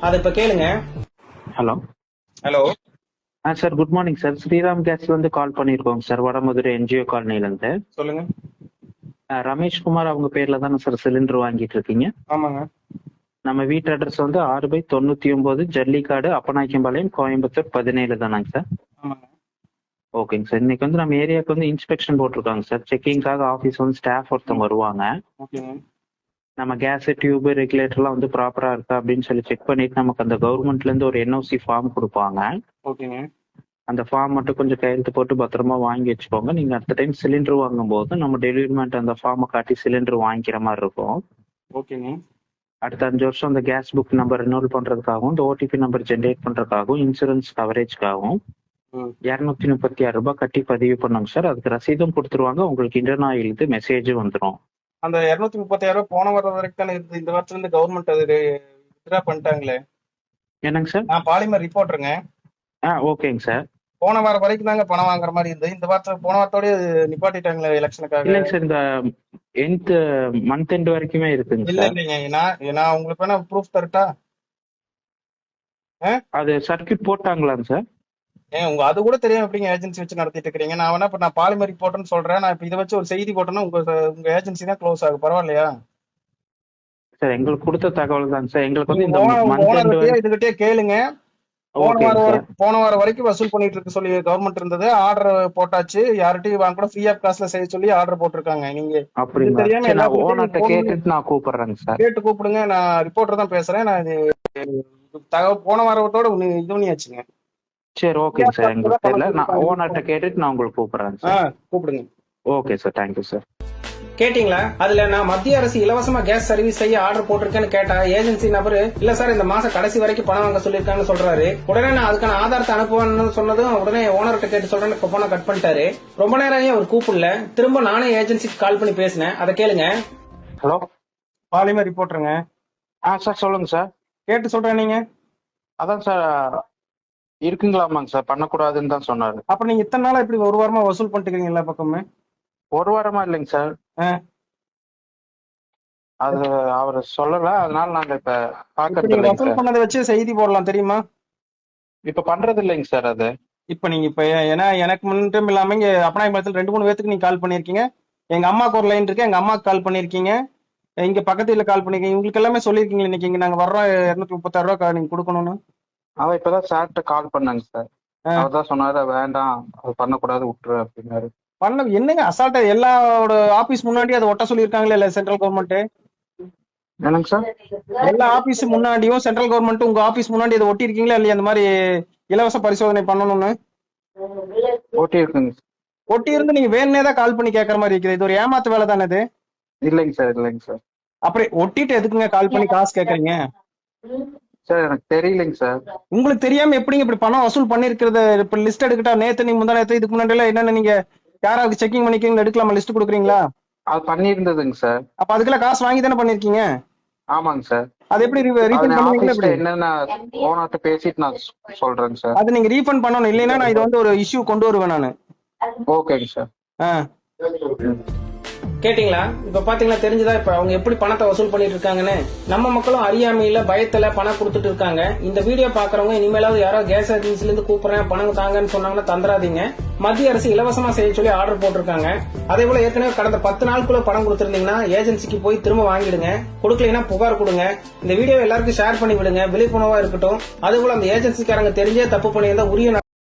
அதை இப்ப கேளுங்க. Hello hello sir, good morning sir. Sriram கேஸ்ல இருந்து கால் பண்ணியிருக்கோங்க சார், வடமதுரை என்ஜிஓ காலனில இருந்து. சொல்லுங்க. ரமேஷ்குமார் அவங்க பேர்ல தானே சார் சிலிண்டர் வாங்கிட்டு இருக்கீங்க? ஆமாங்க. நம்ம வீட்டு அட்ரஸ் வந்து 6/99 ஜல்லிக்காடு, அப்பநாயக்கம்பாளையம், கோயம்புத்தூர் 17 தானாங்க சார்? ஆமாங்க. ஓகேங்க சார். இன்னைக்கு வந்து நம்ம ஏரியாவுக்கு வந்து இன்ஸ்பெக்ஷன் போட்டிருக்காங்க சார். செக்கிங்காக ஆஃபீஸ் வந்து ஸ்டாஃப் ஒருத்தவங்க வருவாங்க. ஓகேங்க. நம்ம கேஸ் டியூப் ரெகுலேட்டர்லாம் வந்து ப்ராப்பரா இருக்கா அப்படின்னு சொல்லி செக் பண்ணிட்டு நமக்கு அந்த கவர்மெண்ட்ல இருந்து ஒரு என்ஓசி ஃபார்ம் கொடுப்பாங்க. ஓகேங்க. அந்த ஃபார்ம் மட்டும் கொஞ்சம் கையெழுத்து போட்டு பத்திரமா வாங்கி வச்சுக்கோங்க. நீங்க அடுத்த டைம் சிலிண்டர் வாங்கும் போது நம்ம டெலிவரிமெண்ட் அந்த ஃபார்மை காட்டி சிலிண்டர் வாங்கிக்கிற மாதிரி இருக்கும். ஓகேங்க. அடுத்த 5 வருஷம் அந்த கேஸ் புக் நம்பர் ரினோல் பண்றதுக்காகவும் இந்த ஓடிபி நம்பர் ஜென்ரேட் பண்றதுக்காகவும் இன்சூரன்ஸ் கவரேஜ்க்காகவும் 236 ரூபாய் கட்டி பதிவு பண்ணுங்க சார். அதுக்கு ரசீதும் கொடுத்துருவாங்க. உங்களுக்கு இன்டர்ன் ஆயில் மெசேஜும் வந்துடும். அந்த 236,000 போன வாரம் வரைக்கும் தானே இருக்குது. இந்த வருஷத்துல இருந்து கவர்மெண்ட் அது வித்ட்ரா பண்ணிட்டாங்களே. என்னங்க சார்? நான் பாலிமர் ரிப்போர்ட்டருங்க. ஓகேங்க சார். போன வாரம் வரைக்கும் தாங்க பணம் வாங்குற மாதிரி இருந்தது. இந்த வாரத்துல போன வாரத்தோடய நிப்பாட்டிட்டாங்களே எலெக்ஷனுக்காக. இல்லைங்க சார், இந்த எண்ட் மந்த் எண்ட் வரைக்குமே இருக்குங்க இல்ல சார். இல்லைங்க, நான் உங்களுக்கு வேணா ப்ரூஃப் தரட்டா? அது சர்க்கியூட் போட்டாங்களாங்க சார்? உங்க அது கூட தெரியாம எப்படிங்க ஏஜென்சி வச்சு நடத்திட்டு இருக்கீங்க? நான் வேணா இப்ப நான் பாலிமர் ரிப்போர்ட்னு சொல்றேன். நான் இப்ப இதை வச்சு ஒரு செய்தி போட்டேன்னா உங்க ஏஜென்சி தான் க்ளோஸ் ஆகும். பரவாயில்லையா சார்? எங்களுக்கு கொடுத்த தகவல் தாங்க சார். எங்களுக்கு வந்து இந்த ஓனர் இதுகிட்டே கேளுங்க. போன வாரம் வரைக்கும் வசூல் பண்ணிட்டு இருக்க சொல்லி கவர்மெண்ட் இருந்தது. ஆர்டர் போட்டாச்சு. யார்கிட்டயும் வாங்க கூட ஃப்ரீ ஆஃப் காஸ்ட்ல செய்ய சொல்லி ஆர்டர் போட்டிருக்காங்க. நீங்க தெரியாம எல்லா நான் கூப்பிடுறேங்க சார். கேட்டு கூப்பிடுங்க. நான் ரிப்போர்ட்டர் தான் பேசுறேன். நான் தகவல் போன வாரத்தோட இது பண்ணியாச்சுங்க. சரி, ஓகே சார். எங்களுக்கு தெரியல. நான் ஓனர்ட்ட கேட்டுட்டு நான் உங்களுக்கு கூப்பிடுறேன் சார். கூப்பிடுங்க. Okay sir, thank you sir. கேட்டீங்களா? அதுல நான் மத்திய அரசு இலவசமா கேஸ் சர்வீஸ் செய்ய ஆர்டர் போட்டிருக்கேன்னு கேட்டா ஏஜென்சி நபரு இல்ல சார் இந்த மாசம் கடைசி வரைக்கும் பணம் வாங்க சொல்லிருக்கான்னு சொல்றாரு. உடனே நான் அதுக்கான ஆதாரத்தை அனுப்புவேன்னு சொன்னதும் உடனே ஓனர்கிட்ட கேட்டு சொல்றேன்னு போன கட் பண்ணிட்டாரு. ரொம்ப நேரம் அவர் கூப்பிடல. திரும்ப நானே ஏஜென்சிக்கு கால் பண்ணி பேசினேன். அதை கேளுங்க. ஹலோ, பாலிமர் ரிப்போர்ட்டருங்க. சார் சொல்லுங்க சார். கேட்டு சொல்றேன். நீங்க அதான் சார் இருக்குங்களாமாங்க சார், பண்ணக்கூடாதுன்னு தான் சொன்னாரு. அப்புறம் நீங்க இத்தனை நாளா இப்படி ஒரு வாரமா வசூல் பண்ணிட்டு எல்லா பக்கமே? ஒரு வாரமா இல்லைங்க சார், அது அவர் சொல்லல. அதனால நாங்க இப்ப பாக்குறது வசூல் பண்ணதை வச்சு செய்தி போடலாம் தெரியுமா? இப்ப பண்றது இல்லைங்க சார். அது இப்ப நீங்க இப்ப ஏன்னா எனக்கு மட்டும் இல்லாம இங்க அப்பநாயக்கம்பாளையத்துல 2-3 பேத்துக்கு நீங்க கால் பண்ணிருக்கீங்க. எங்க அம்மாக்கு ஒரு லைன் இருக்கு, எங்க அம்மாக்கு கால் பண்ணிருக்கீங்க, இங்க பக்கத்துல கால் பண்ணிருக்கீங்க. உங்களுக்கு எல்லாமே சொல்லிருக்கீங்க. இன்னைக்கு இங்க நாங்க வர்றோம் 236 ரூபாய் நீங்க கொடுக்கணும்னு. அவன் இப்பதான் சார்கிட்ட கால் பண்ணாங்க சார். அவர்தான் சொன்னாரு வேண்டாம், அது பண்ணக்கூடாது, விட்டுரு அப்படின்னாரு. என்னங்க அசால்ட்டா எல்லாரோட ஆபீஸ் முன்னாடி அதை ஒட்ட சொல்லியிருக்காங்களே இல்ல சென்ட்ரல் கவர்மெண்ட்? என்னங்க சார்? எல்லா ஆபீஸ் முன்னாடியும் சென்ட்ரல் கவர்மெண்ட் உங்க ஆபீஸ் முன்னாடி அதை ஒட்டி இருக்கீங்களா இல்லையா? அந்த மாதிரி இலவச பரிசோதனை பண்ணணும்னு ஒட்டி இருக்குங்க. ஒட்டி இருந்து நீங்க வேணுனே தான் கால் பண்ணி கேட்கற மாதிரி இருக்குது. இது ஒரு ஏமாத்து வேலை தானே இது? இல்லைங்க சார், இல்லைங்க சார். அப்புறம் ஒட்டிட்டு எதுக்குங்க கால் பண்ணி காசு கேக்குறீங்க? சார் எனக்கு தெரியலைங்க சார். உங்களுக்கு தெரியாம எப்படிங்க இப்படி பணம் வசூல் பண்ணிருக்கிறது? இப்ப லிஸ்ட் எடுக்கட்டா? நேத்து நீங்க முந்தா நேத்து இதுக்கு முன்னாடி எல்லாம் என்னென்ன நீங்க யாராவது செக்கிங் பண்ணிக்கீங்க எடுக்கலாமா? லிஸ்ட் கொடுக்குறீங்களா? அது பண்ணிருந்ததுங்க சார். அப்ப அதுக்கெல்லாம் காசு வாங்கி தானே பண்ணிருக்கீங்க? ஆமாங்க சார். அது எப்படி ரீஃபண்ட் பண்ணுவீங்களா? என்னென்ன ஓனர்ட்ட பேசிட்டு நான் சொல்றேங்க சார். அது நீங்க ரீஃபண்ட் பண்ணணும். இல்லைன்னா நான் இது வந்து ஒரு இஷ்யூ கொண்டு வருவேன் நானு. ஓகேங்க சார். கேட்டீங்களா? இப்ப பாத்தீங்களா, தெரிஞ்சுதா இப்ப அவங்க எப்படி பணத்தை வசூல் பண்ணிட்டு இருக்காங்கன்னு? நம்ம மக்களும் அறியாமையில பயத்துல பணம் கொடுத்துட்டு இருக்காங்க. இந்த வீடியோ பாக்குறவங்க இனிமேலாவது யாராவது கேஸ் ஏஜென்சில இருந்து கூப்பிடுறேன் பணம் தாங்கன்னு சொன்னாங்கன்னா தந்துராதீங்க. மத்திய அரசு இலவசமா செய்ய சொல்லி ஆர்டர் போட்டிருக்காங்க. அதே போல ஏற்கனவே கடந்த 10 நாளுக்குள்ள பணம் கொடுத்திருந்தீங்கன்னா ஏஜென்சிக்கு போய் திரும்ப வாங்கிடுங்க. கொடுக்கலைன்னா புகார் கொடுங்க. இந்த வீடியோ எல்லாருக்கும் ஷேர் பண்ணி விடுங்க, விழிப்புணர்வா இருக்கட்டும். அதே போல அந்த ஏஜென்சிக்காரங்க தெரிஞ்சே தப்பு பண்ணியிருந்தா உரிய